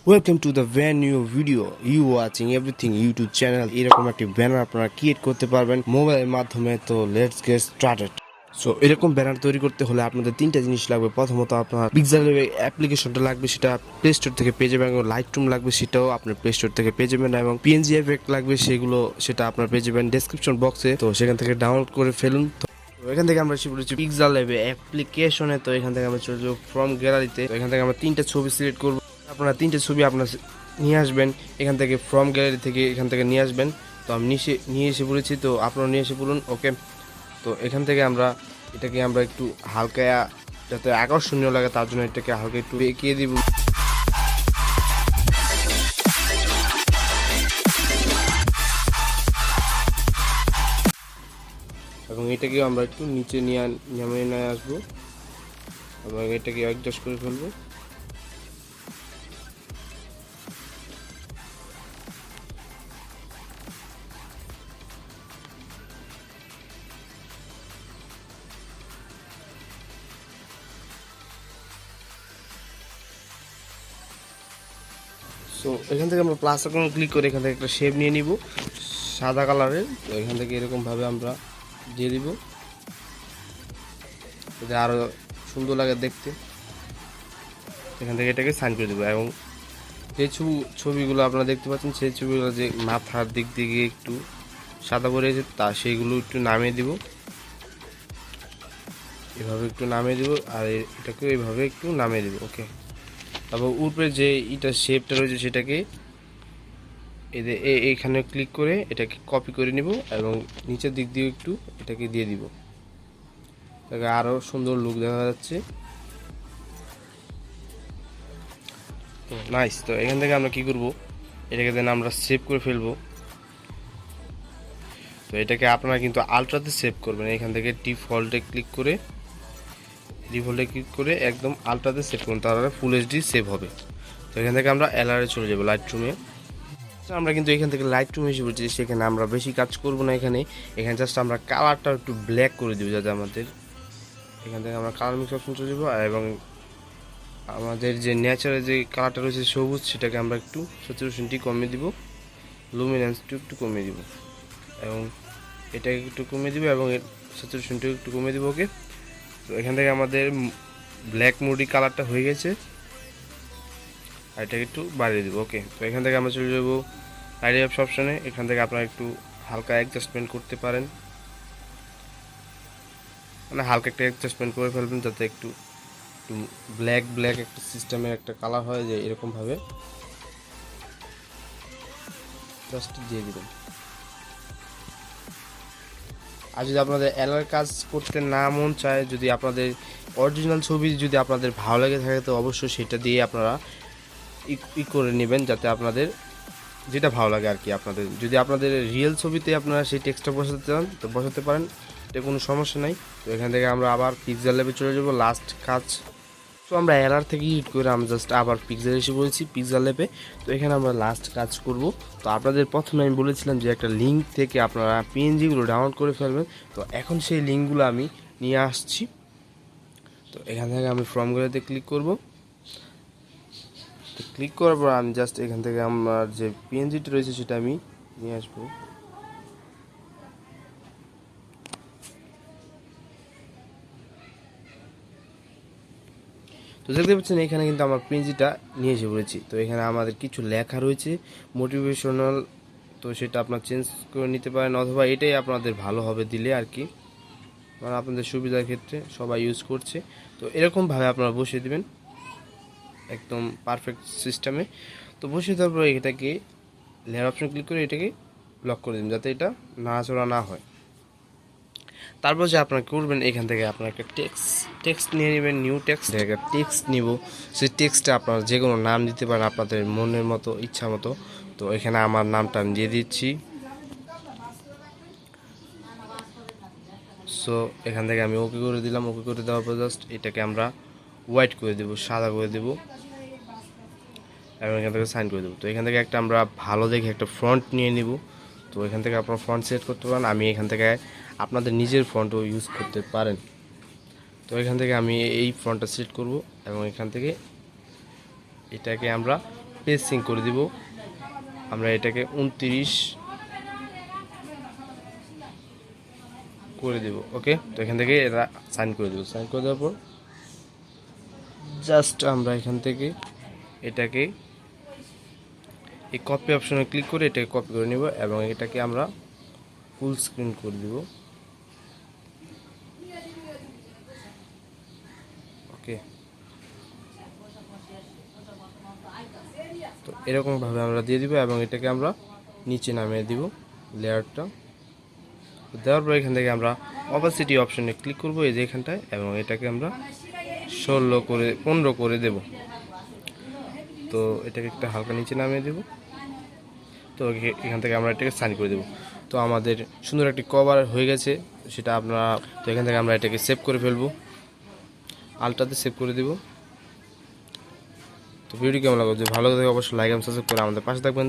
Welcome to the brand new video you watching everything YouTube channel. এরকম একটি banner আপনারা create করতে পারবেন মোবাইলের মাধ্যমে। তো লেটস গেট স্টার্টেড। সো এরকম ব্যানার তৈরি করতে হলে আপনাদের তিনটা জিনিস লাগবে। প্রথমত আপনার পিক্সেলের অ্যাপ্লিকেশনটা লাগবে, সেটা প্লে স্টোর থেকে পেয়ে যাবেন। এবং লাইটরুম লাগবে, সেটাও আপনার প্লে স্টোর থেকে পেয়ে যাবেন। এবং পিএনজি এফেক্ট লাগবে, সেটা আপনার পেয়ে যাবেন ডেসক্রিপশন বক্সে। তো সেখান থেকে ডাউনলোড করে ফেলুন। তো এখান থেকে আমরা শিখে পড়েছি পিক্সেল ল্যাবে অ্যাপ্লিকেশনে। তো এখান থেকে আমরা চলে যাবো ফ্রম গ্যালারিতে। তো এখান থেকে আমরা তিনটা ছবি সিলেক্ট করবো। আপনারা তিনটে ছবি আপনার নিয়ে আসবেন এখান থেকে, ফ্রম গ্যালারি থেকে এখান থেকে নিয়ে আসবেন। তো আমি নিয়ে এসে পড়েছি, তো আপনারা নিয়ে এসে পড়ুন। ওকে, তো এখান থেকে এটাকে আমরা একটু হালকা, যাতে আকর্ষণীয় লাগে তার জন্য এটাকে হালকা একটু এঁকিয়ে দিব। এবং এটাকে আমরা একটু নিচে নিয়ে আসবো এবং এটাকে অ্যাডজাস্ট করে ফেলবো। সো এখান থেকে আমরা প্লাস আইকনে ক্লিক করে এখান থেকে একটা শেপ নিয়ে নিব সাদা কালারের। তো এখান থেকে এরকমভাবে আমরা দিয়ে দিব, যাতে আরও সুন্দর লাগে দেখতে। এখান থেকে এটাকে সাইন করে দেবো। এবং যে ছবিগুলো আপনারা দেখতে পাচ্ছেন, সেই ছবিগুলো যে মাথার দিক থেকে একটু সাদা পড়ে গেছে, সেইগুলো একটু নামিয়ে দিব, এভাবে একটু নামিয়ে দিব। আর এটাকেও এইভাবে একটু নামিয়ে দিব। ওকে, তারপর উপরে যে শেপটা রয়েছে সেটাকে এইখানে ক্লিক করে এটাকে কপি করে নিব এবং নিচের দিক দিয়ে একটু এটাকে দিয়ে দিব, তাকে আরও সুন্দর লুক দেখা যাচ্ছে। তো নাইস। তো এখান থেকে আমরা কি করব, এটাকে দেন আমরা সেভ করে ফেলবো। তো এটাকে আপনারা কিন্তু আলট্রাতে সেভ করবেন। এখান থেকে ডিফল্টে ক্লিক করে একদম আলট্রাতে সেভ করুন, তাহলে ফুল এইচডি সেভ হবে। তো এখান থেকে আমরা এলআরে চলে যাবো, লাইটরুমে। আমরা কিন্তু এখান থেকে লাইটরুমে এসে বলছি, সেখানে আমরা বেশি কাজ করব না। এখানে জাস্ট আমরা কালারটা একটু ব্ল্যাক করে দিব, যাতে আমাদের এখান থেকে আমরা কালার মিক্স অপশন চলে যাবো। এবং আমাদের যে ন্যাচারাল যে কালারটা রয়েছে সবুজ, সেটাকে আমরা একটু স্যাচুরেশনটি কমিয়ে দিব, লুমিনেন্সটি একটু কমিয়ে দিব এবং এটাকে একটু কমিয়ে দিব এবং স্যাচুরেশনটি একটু কমিয়ে দিব। ওকে, তো এখান থেকে আমাদের ব্ল্যাক মুডি কালারটা হয়ে গেছে, আর এটাকে একটু বাড়িয়ে দেবো। ওকে, তো এখান থেকে আমরা চলে যাবো লাইট অ্যাপস অপশনে। এখান থেকে আপনারা একটু হালকা অ্যাডজাস্টমেন্ট করতে পারেন, মানে হালকা একটা অ্যাডজাস্টমেন্ট করে ফেলবেন, যাতে একটু একটু ব্ল্যাক একটা সিস্টেমের একটা কালার হয়, যে এরকমভাবে জাস্ট দিয়ে দেবেন। আর যদি আপনাদের এলার কাজ করতে না মন চায়, যদি আপনাদের অরিজিনাল ছবি যদি আপনাদের ভালো লেগে থাকে, তো অবশ্যই সেটা দিয়ে আপনারা করে নেবেন, যাতে আপনাদের যেটা ভালো লাগে আর কি। আপনাদের যদি আপনাদের রিয়েল ছবিতে আপনারা সেই টেক্সটটা বসাতে চান, তো বসাতে পারেন, এটা কোনো সমস্যা নাই। তো এখান থেকে আমরা আবার পিক্সেল ল্যাবে চলে যাব, লাস্ট কাজ। তো আমরা এলার থেকে হিট করে আমরা জাস্ট আবার পিক্সেল এসে বলেছি পিক্সেল ল্যাবে। তো এখানে আমরা লাস্ট কাজ করব। তো আপনাদের প্রথমে আমি বলেছিলাম যে একটা লিঙ্ক থেকে আপনারা পিএনজিগুলো ডাউনলোড করে ফেলবেন। তো এখন সেই লিঙ্কগুলো আমি নিয়ে আসছি। তো এখান থেকে আমি ফ্রম গ্যালারিতে ক্লিক করব। তো ক্লিক করার পর আমি জাস্ট এখান থেকে আমার যে পিএনজিটা রয়েছে সেটা আমি নিয়ে আসবো। তো দেখতে পাচ্ছেন এখানে কিন্তু আমার পিএনজিটা নিয়ে এসে পড়েছি। তো এখানে আমাদের কিছু লেখা রয়েছে মোটিভেশনাল, তো সেটা আপনার চেঞ্জ করে নিতে পারেন, অথবা এটাই আপনাদের ভালো হবে দিলে আর কি, মানে আপনাদের সুবিধার ক্ষেত্রে সবাই ইউজ করছে। তো এরকমভাবে আপনারা বসিয়ে দেবেন একদম পারফেক্ট সিস্টেমে। তো বসিয়ে দেওয়ার পরে এটাকে লেয়ার অপশন ক্লিক করে এটাকে লক করে দিন, যাতে এটা নাড়াচড়া না হয়। তারপর যে আপনারা করবেন, এখান থেকে আপনার একটা টেক্সট নিয়ে নেবেন, নিউ টেক্সট নিব। সেই টেক্সটে আপনারা যে কোনো নাম দিতে পারেন আপনাদের মনের মতো, ইচ্ছা মতো। তো এখানে আমার নামটা আমি দিয়ে দিচ্ছি। সো এখান থেকে আমি ওকে করে দিলাম। ওকে করে দেওয়ার পর জাস্ট এটাকে আমরা হোয়াইট করে দেবো, সাদা করে দেবো এবং এখান থেকে সাইন করে দেবো। তো এখান থেকে একটা আমরা ভালো দেখে একটা ফন্ট নিয়ে নিব। তো এখান থেকে আপনার ফন্ট সেট করতে পারেন, আমি এখান থেকে আপনাদের নিজের ফন্টও ইউজ করতে পারেন। তো এখান থেকে আমি এই ফন্টটা সেট করব এবং এখান থেকে এটাকে আমরা স্পেসিং করে দিব। আমরা এটাকে 29 করে দেব। ওকে, তো এখান থেকে এটা সাইন করে দেব। সাইন করে দেওয়ার পর জাস্ট আমরা এখান থেকে এটাকে এই কপি অপশনে ক্লিক করে এটাকে কপি করে নিব এবং এটাকে আমরা ফুল স্ক্রিন করে দিব। ওকে, তো এরকমভাবে আমরা দিয়ে দিব এবং এটাকে আমরা নিচে নামিয়ে দিব লেয়ারটা। দেওয়ার পর এখান থেকে আমরা অপাসিটি অপশনে ক্লিক করব এই যে এখানটায়, এবং এটাকে আমরা 15 করে দেব। তো এটাকে একটা হালকা নিচে নামিয়ে দেব। তো এখান থেকে আমরা এটাকে সাইন করে দেব। তো আমাদের সুন্দর একটি কভার হয়ে গেছে সেটা আপনারা, তো এখান থেকে আমরা এটাকে সেভ করে ফেলবো, আলট্রাতে সেভ করে দেব। তো ভিডিও কেমন লাগবে, যদি ভালো লাগে অবশ্যই লাইক এবং সাবস্ক্রাইব করে আমাদের পাশে থাকবেন।